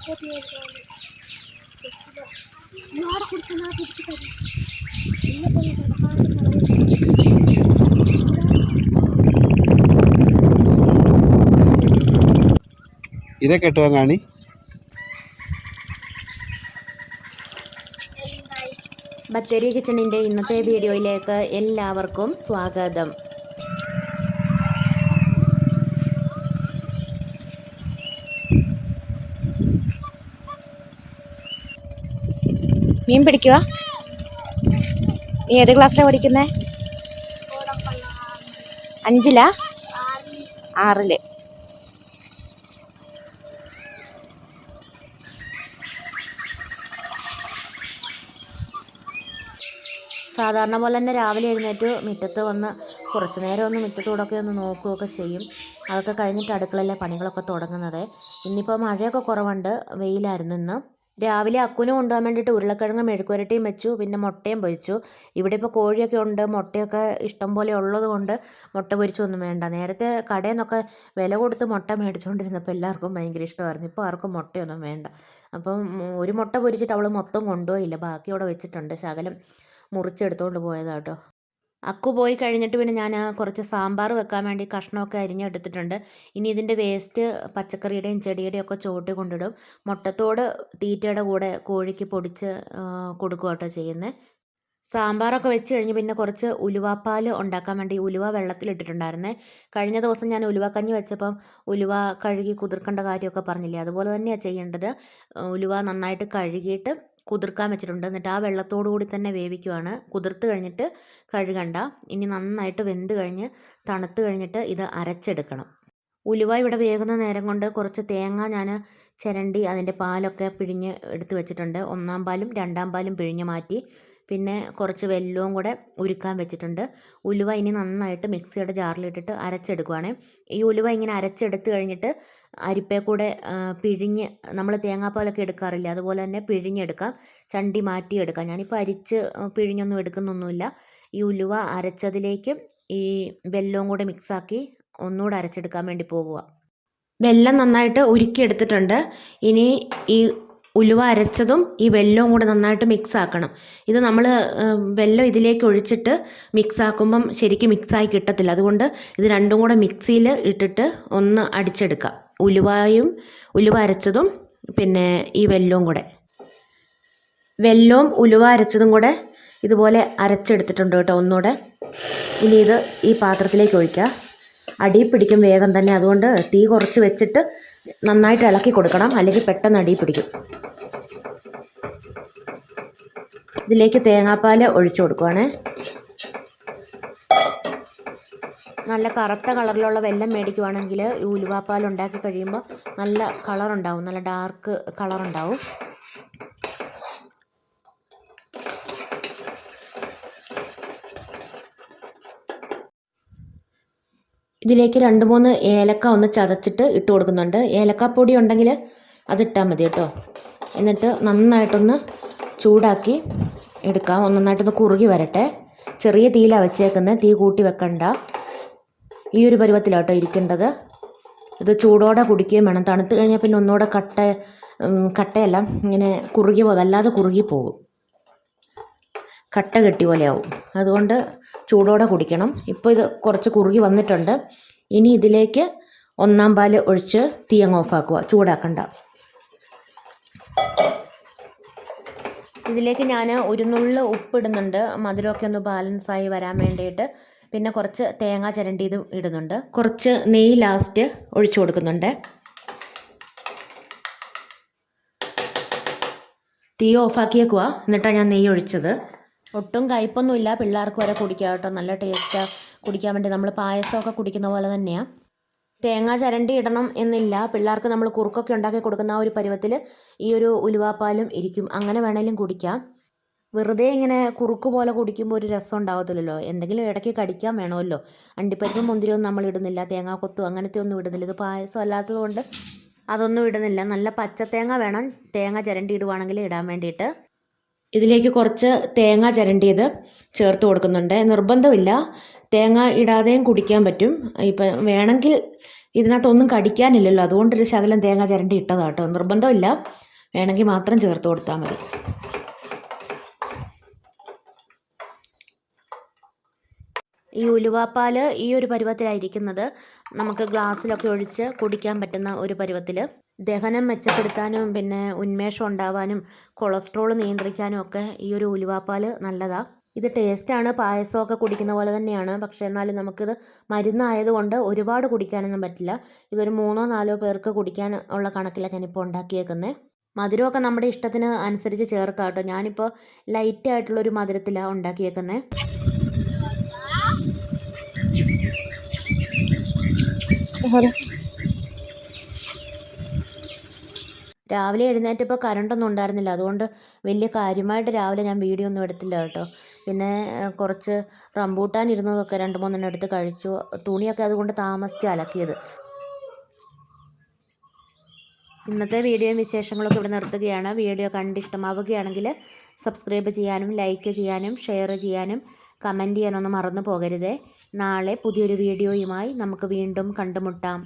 ഇതൊക്കെ ഇട്ടുവാൻ കാണി. ബത്തേരി കിച്ചണിൻ്റെ ഇന്നത്തെ വീഡിയോയിലേക്ക് എല്ലാവർക്കും സ്വാഗതം. മീൻ പിടിക്കുക. നീ ഏത് ക്ലാസ്സിലാണ് പഠിക്കുന്നത്? 5-ലാ? 6-ല്. സാധാരണ പോലെ തന്നെ രാവിലെ എഴുന്നേറ്റ് മുറ്റത്ത് വന്ന് കുറച്ച് നേരം ഒന്ന് മുറ്റത്തൂടൊക്കെ ഒന്ന് നോക്കുകയൊക്കെ ചെയ്യും. അതൊക്കെ കഴിഞ്ഞിട്ട് അടുക്കളയിലെ പണികളൊക്കെ തുടങ്ങുന്നത്. ഇന്നിപ്പോൾ മഴയൊക്കെ കുറവുണ്ട്, വെയിലായിരുന്നു ഇന്ന്. രാവിലെ അക്കുന് കൊണ്ടുപോകാൻ വേണ്ടിയിട്ട് ഉരുളക്കിഴങ്ങ് മെഴുക്കുരട്ടിയും വെച്ചു, പിന്നെ മുട്ടയും പൊരിച്ചു. ഇവിടെ ഇപ്പോൾ കോഴിയൊക്കെ ഉണ്ട്, മുട്ടയൊക്കെ ഇഷ്ടം പോലെ ഉള്ളത് കൊണ്ട് മുട്ട പൊരിച്ചൊന്നും വേണ്ട. നേരത്തെ കടയിൽ നിന്നൊക്കെ വില കൊടുത്ത് മുട്ട മേടിച്ചുകൊണ്ടിരുന്നപ്പോൾ എല്ലാവർക്കും ഭയങ്കര ഇഷ്ടമായിരുന്നു. ഇപ്പോൾ ആർക്കും മുട്ടയൊന്നും വേണ്ട. അപ്പം ഒരു മുട്ട പൊരിച്ചിട്ട് അവൾ മൊത്തം കൊണ്ടുപോയില്ല, ബാക്കി അവിടെ വെച്ചിട്ടുണ്ട്. ശകലം മുറിച്ചെടുത്തുകൊണ്ട് പോയതാട്ടോ. അക്കു പോയി കഴിഞ്ഞിട്ട് പിന്നെ ഞാൻ കുറച്ച് സാമ്പാർ വെക്കാൻ വേണ്ടി കഷ്ണമൊക്കെ അരിഞ്ഞെടുത്തിട്ടുണ്ട്. ഇനി ഇതിൻ്റെ വേസ്റ്റ് പച്ചക്കറിയുടെയും ചെടിയുടെയും ഒക്കെ ചോട്ടി കൊണ്ടിടും. മുട്ടത്തോട് തീറ്റയുടെ കൂടെ കോഴിക്ക് പൊടിച്ച് കൊടുക്കുക കേട്ടോ ചെയ്യുന്നത്. സാമ്പാറൊക്കെ വെച്ച് കഴിഞ്ഞ് പിന്നെ കുറച്ച് ഉലുവാപ്പാൽ ഉണ്ടാക്കാൻ വേണ്ടി ഉലുവ വെള്ളത്തിലിട്ടിട്ടുണ്ടായിരുന്നേ. കഴിഞ്ഞ ദിവസം ഞാൻ ഉലുവക്കഞ്ഞി വെച്ചപ്പം ഉലുവ കഴുകി കുതിർക്കേണ്ട കാര്യമൊക്കെ പറഞ്ഞില്ലേ, അതുപോലെ തന്നെയാണ് ചെയ്യേണ്ടത്. ഉലുവ നന്നായിട്ട് കഴുകിയിട്ട് കുതിർക്കാൻ വെച്ചിട്ടുണ്ട്. എന്നിട്ട് ആ വെള്ളത്തോടു കൂടി തന്നെ വേവിക്കുവാണ്. കുതിർത്ത് കഴിഞ്ഞിട്ട് കഴുകണ്ട. ഇനി നന്നായിട്ട് വെന്ത് കഴിഞ്ഞ് തണുത്ത് കഴിഞ്ഞിട്ട് ഇത് അരച്ചെടുക്കണം. ഉലുവ ഇവിടെ വേകുന്ന നേരം കൊണ്ട് കുറച്ച് തേങ്ങ ഞാൻ ചിരണ്ടി അതിൻ്റെ പാലൊക്കെ പിഴിഞ്ഞ് എടുത്ത് വെച്ചിട്ടുണ്ട്. 1-ാം പാലും 2-ാം പാലും പിഴിഞ്ഞ് മാറ്റി. പിന്നെ കുറച്ച് വെല്ലവും കൂടെ ഉരുക്കാൻ വെച്ചിട്ടുണ്ട്. ഉലുവ ഇനി നന്നായിട്ട് മിക്സിയുടെ ജാറിലിട്ടിട്ട് അരച്ചെടുക്കുവാണ്. ഈ ഉലുവ ഇങ്ങനെ അരച്ചെടുത്ത് കഴിഞ്ഞിട്ട് അരിപ്പേ കൂടെ പിഴിഞ്ഞ് നമ്മൾ തേങ്ങാപ്പാലൊക്കെ എടുക്കാറില്ല, അതുപോലെ തന്നെ പിഴിഞ്ഞെടുക്കാം, ചണ്ടി മാറ്റിയെടുക്കാം. ഞാനിപ്പോൾ അരിച്ച് പിഴിഞ്ഞൊന്നും എടുക്കുന്നൊന്നുമില്ല. ഈ ഉലുവ അരച്ചതിലേക്ക് ഈ വെല്ലവും കൂടെ മിക്സാക്കി ഒന്നുകൂടെ അരച്ചെടുക്കാൻ വേണ്ടി പോകുക. വെല്ലം നന്നായിട്ട് ഉരുക്കിയെടുത്തിട്ടുണ്ട്. ഇനി ഈ ഉലുവ അരച്ചതും ഈ വെല്ലവും കൂടെ നന്നായിട്ട് മിക്സ് ആക്കണം. ഇത് നമ്മൾ വെല്ലം ഇതിലേക്ക് ഒഴിച്ചിട്ട് മിക്സ് ആക്കുമ്പം ശരിക്കും മിക്സായി കിട്ടത്തില്ല. അതുകൊണ്ട് ഇത് രണ്ടും കൂടെ മിക്സിയിൽ ഇട്ടിട്ട് ഒന്ന് അടിച്ചെടുക്കാം. ഉലുവ അരച്ചതും പിന്നെ ഈ വെല്ലവും കൂടെ, വെല്ലവും ഉലുവ അരച്ചതും കൂടെ ഇതുപോലെ അരച്ചെടുത്തിട്ടുണ്ട് കേട്ടോ ഒന്നുകൂടെ. ഇനി ഇത് ഈ പാത്രത്തിലേക്ക് ഒഴിക്കുക. അടി പിടിക്കും വേഗം തന്നെ, അതുകൊണ്ട് തീ കുറച്ച് വെച്ചിട്ട് നന്നായിട്ട് ഇളക്കി കൊടുക്കണം, അല്ലെങ്കിൽ പെട്ടെന്ന് അടി പിടിക്കും. ഇതിലേക്ക് തേങ്ങാപ്പാൽ ഒഴിച്ചു കൊടുക്കുവാണ്. നല്ല കറുത്ത കളറിലുള്ള വെല്ലം മേടിക്കുവാണെങ്കിൽ ഈ ഉലുവാപ്പാൽ ഉണ്ടാക്കി കഴിയുമ്പോൾ നല്ല കളറുണ്ടാവും, നല്ല ഡാർക്ക് കളറുണ്ടാവും. ഇതിലേക്ക് 2-3 ഏലക്ക ഒന്ന് ചതച്ചിട്ട് ഇട്ട് കൊടുക്കുന്നുണ്ട്. ഏലക്കാപ്പൊടി ഉണ്ടെങ്കിൽ അതിട്ടാൽ മതി കേട്ടോ. എന്നിട്ട് നന്നായിട്ടൊന്ന് ചൂടാക്കി എടുക്കാം. നന്നായിട്ടൊന്ന് കുറുകി വരട്ടെ. ചെറിയ തീയിലാണ് വെച്ചേക്കുന്നത്, തീ കൂട്ടി വെക്കണ്ട. ഈ ഒരു പരുവത്തിലാട്ടോ ഇരിക്കേണ്ടത്. ഇത് ചൂടോടെ കുടിക്കുകയും വേണം. തണുത്ത് കഴിഞ്ഞാൽ പിന്നെ ഒന്നുകൂടെ കട്ടയല്ല ഇങ്ങനെ വല്ലാതെ കുറുകി പോകും, കട്ട കെട്ടി പോലെ ആവും. അതുകൊണ്ട് ചൂടോടെ കുടിക്കണം. ഇപ്പോൾ ഇത് കുറച്ച് കുറുകി വന്നിട്ടുണ്ട്. ഇനി ഇതിലേക്ക് 1-ാം പാൽ ഒഴിച്ച് തീ അങ്ങ് ഓഫാക്കുക, ചൂടാക്കണ്ട. ഇതിലേക്ക് ഞാൻ ഒരു നുള്ള് ഉപ്പിടുന്നുണ്ട്, മധുരമൊക്കെ ഒന്ന് ബാലൻസായി വരാൻ വേണ്ടിയിട്ട്. പിന്നെ കുറച്ച് തേങ്ങ ചിരണ്ടിയതും ഇടുന്നുണ്ട്. കുറച്ച് നെയ്യ് ലാസ്റ്റ് ഒഴിച്ചു കൊടുക്കുന്നുണ്ട്. തീ ഓഫാക്കിയേക്കുക. എന്നിട്ടാണ് ഞാൻ നെയ്യ് ഒഴിച്ചത്. ഒട്ടും കയ്പൊന്നുമില്ല, പിള്ളേർക്ക് വരെ കുടിക്കാം കേട്ടോ. നല്ല ടേസ്റ്റാണ് കുടിക്കാൻ വേണ്ടി. നമ്മൾ പായസമൊക്കെ കുടിക്കുന്ന പോലെ തന്നെയാണ്. തേങ്ങ ചിരണ്ടി ഇടണം എന്നില്ല. പിള്ളേർക്ക് നമ്മൾ കുറുക്കൊക്കെ ഉണ്ടാക്കി കൊടുക്കുന്ന ആ ഒരു പരുവത്തിൽ ഈ ഒരു ഉലുവാപ്പാലും ഇരിക്കും. അങ്ങനെ വേണേലും കുടിക്കാം. വെറുതെ ഇങ്ങനെ കുറുക്ക് പോലെ കുടിക്കുമ്പോൾ ഒരു രസം ഉണ്ടാകത്തില്ലല്ലോ. എന്തെങ്കിലും ഇടയ്ക്ക് കടിക്കാൻ വേണമല്ലോ. അണ്ടിപ്പരിപ്പും മുന്തിരിയൊന്നും നമ്മൾ ഇടുന്നില്ല, തേങ്ങാക്കൊത്തും അങ്ങനത്തെ ഒന്നും ഇടുന്നില്ല. ഇത് പായസം അല്ലാത്തത് കൊണ്ട് അതൊന്നും ഇടുന്നില്ല. നല്ല പച്ചത്തേങ്ങ വേണം തേങ്ങ ചിരണ്ടി ഇടുവാണെങ്കിൽ ഇടാൻ വേണ്ടിയിട്ട്. ഇതിലേക്ക് കുറച്ച് തേങ്ങ ചിരണ്ടിയത് ചേർത്ത് കൊടുക്കുന്നുണ്ട്. നിർബന്ധമില്ല, തേങ്ങ ഇടാതെയും കുടിക്കാൻ പറ്റും. ഇപ്പം വേണമെങ്കിൽ ഇതിനകത്തൊന്നും കടിക്കാനില്ലല്ലോ, അതുകൊണ്ടൊരു ശകലം തേങ്ങ ചിരണ്ടി ഇട്ടതാണ് കേട്ടോ. നിർബന്ധമില്ല, വേണമെങ്കിൽ മാത്രം ചേർത്ത് കൊടുത്താൽ മതി. ഈ ഉലുവാപ്പാൽ ഈ ഒരു പരുവത്തിലായിരിക്കുന്നത്. നമുക്ക് ഗ്ലാസ്സിലൊക്കെ ഒഴിച്ച് കുടിക്കാൻ പറ്റുന്ന ഒരു പരുവത്തിൽ. ദഹനം മെച്ചപ്പെടുത്താനും പിന്നെ ഉന്മേഷം ഉണ്ടാവാനും കൊളസ്ട്രോൾ നിയന്ത്രിക്കാനും ഒക്കെ ഈ ഒരു ഉലുവാപ്പാൽ നല്ലതാണ്. ഇത് ടേസ്റ്റാണ്, പായസമൊക്കെ കുടിക്കുന്ന പോലെ തന്നെയാണ്. പക്ഷേ എന്നാലും നമുക്കിത് മരുന്നായതുകൊണ്ട് ഒരുപാട് കുടിക്കാനൊന്നും പറ്റില്ല. ഇതൊരു 3-4 പേർക്ക് കുടിക്കാൻ ഉള്ള കണക്കിലൊക്കെ ഞാനിപ്പോൾ ഉണ്ടാക്കിയേക്കുന്നത്. മധുരമൊക്കെ നമ്മുടെ ഇഷ്ടത്തിന് അനുസരിച്ച് ചേർക്കാം കേട്ടോ. ഞാനിപ്പോൾ ലൈറ്റായിട്ടുള്ളൊരു മധുരത്തിലാണ് ഉണ്ടാക്കിയേക്കുന്നത്. രാവിലെ എഴുന്നേറ്റപ്പോൾ കറണ്ടൊന്നും ഉണ്ടായിരുന്നില്ല, അതുകൊണ്ട് വലിയ കാര്യമായിട്ട് രാവിലെ ഞാൻ വീഡിയോ ഒന്നും എടുത്തില്ല കേട്ടോ. പിന്നെ കുറച്ച് റംബൂട്ടാൻ ഇരുന്നതൊക്കെ 2-3 എടുത്ത് കഴിച്ചു. തുണിയൊക്കെ അതുകൊണ്ട് താമസിച്ച് അലക്കിയത്. ഇന്നത്തെ വീഡിയോയും വിശേഷങ്ങളൊക്കെ ഇവിടെ നിർത്തുകയാണ്. വീഡിയോ കണ്ടിഷ്ടമാവുകയാണെങ്കിൽ സബ്സ്ക്രൈബ് ചെയ്യാനും ലൈക്ക് ചെയ്യാനും ഷെയർ ചെയ്യാനും കമൻറ്റ് ചെയ്യാനൊന്നും മറന്നു പോകരുതേ. നാളെ പുതിയൊരു വീഡിയോയുമായി നമുക്ക് വീണ്ടും കണ്ടുമുട്ടാം.